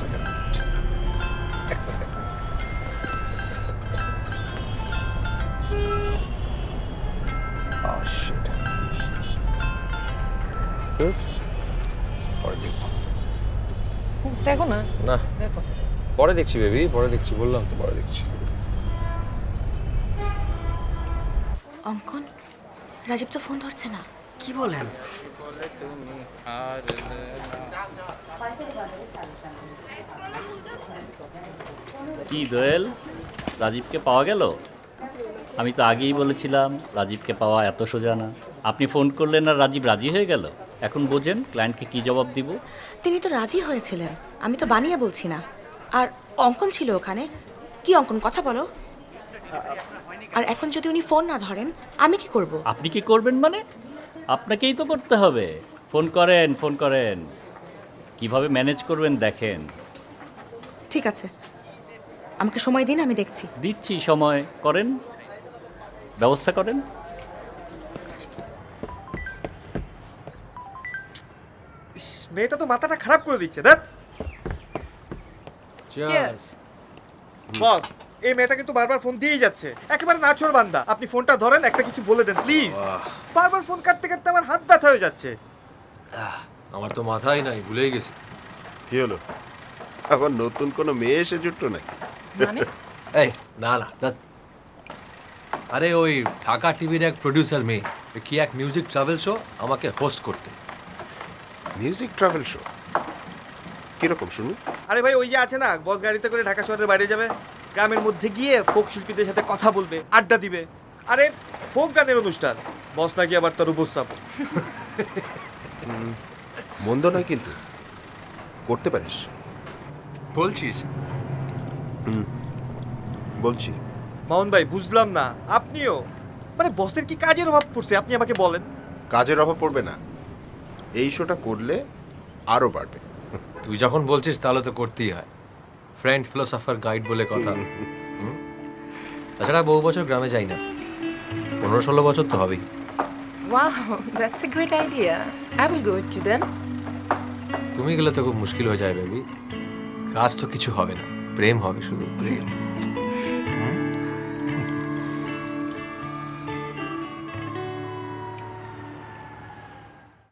Second. Oh shit. Good. পরে দেখবো। দেখো না, না দেখো। পরে দেখছি বেবি, পরে দেখছি, বললাম তো পরে দেখছি। অঙ্কন, রাজীব তো ফোন ধরছে না। কি বলেন? কি দোয়েল, রাজীবকে পাওয়া গেল? আমি তো আগেই বলেছিলাম রাজীবকে পাওয়া এত সোজা না। আপনি ফোন করলেন আর রাজীব রাজি হয়ে গেল। এখন বোঝেন ক্লায়েন্টকে কি জবাব দিব। তিনি তো রাজি হয়েছিলেন, আমি তো বানিয়ে বলছি না। আর অঙ্কন ছিল ওখানে। কি অঙ্কন, কথা বলো। আর এখন যদি উনি ফোন না ধরেন, আমি কি করব? আপনি কি করবেন মানে? আপনাকেই তো করতে হবে। ফোন করেন, ফোন করেন। কিভাবে ম্যানেজ করবেন দেখেন। ঠিক আছে, আমাকে সময় দিন, আমি দেখছি। দিচ্ছি সময়, করেন, ব্যবস্থা করেন। মেয়েটা তো মাথাটা খারাপ করে দিচ্ছে। দেখ Cheers. বস, এই মেয়েটা কিন্তু বারবার ফোন দিয়েই যাচ্ছে, একেবারে নাছোড় বান্দা। আপনি ফোনটা ধরেন, একটা কিছু বলে দেন প্লিজ। বারবার ফোন কাটতে কাটতে আমার হাত ব্যথা হয়ে যাচ্ছে। আমার তো মাথাই নাই, ভুলেই গেছি। কি হলো, আবার নতুন কোনো মেয়ে এসে জুটলো নাকি? মানে এই না না ধ্যাৎ। আরে ওই ঢাকা টিভির এক প্রডিউসার মেয়ে, কি এক মিউজিক ট্রাভেল শো আমাকে হোস্ট করতে। মিউজিক ট্রাভেল শো কিরকম শুনি? আরে ভাই, ওই যে আছে না, বস গাড়িতে করে ঢাকা শহরের বাইরে যাবে, গ্রামের মধ্যে গিয়ে ফোক শিল্পীদের সাথে কথা বলবে, আড্ডা দিবে। আরে ফোক গানের অনুষ্ঠান, বস নাকি আবার তার উপস্থাপক। মন্দ নয় কিন্তু, করতে পারিস। বলছিস? বলছি। মামুন ভাই, বুঝলাম না, আপনিও মানে বসের কি কাজের অভাব পড়ছে? আপনি আমাকে বলেন। কাজের অভাব পড়বে না, এই শোটা করলে আরো বাড়বে। তুই যখন বলছিস তাহলে তো করতেই হয়। ফ্রেন্ড ফিলোসফার গাইড বলে কথা। তাছাড়া বহু বছর গ্রামে যাই না, 15-16 বছর তো হবেই। wow, that's a great idea. I will go with you then. তুমি গেলে তো খুব মুশকিল হয়ে যায় বেবি। কাজ তো কিছু হবে না, প্রেম হবে, শুধু প্রেম।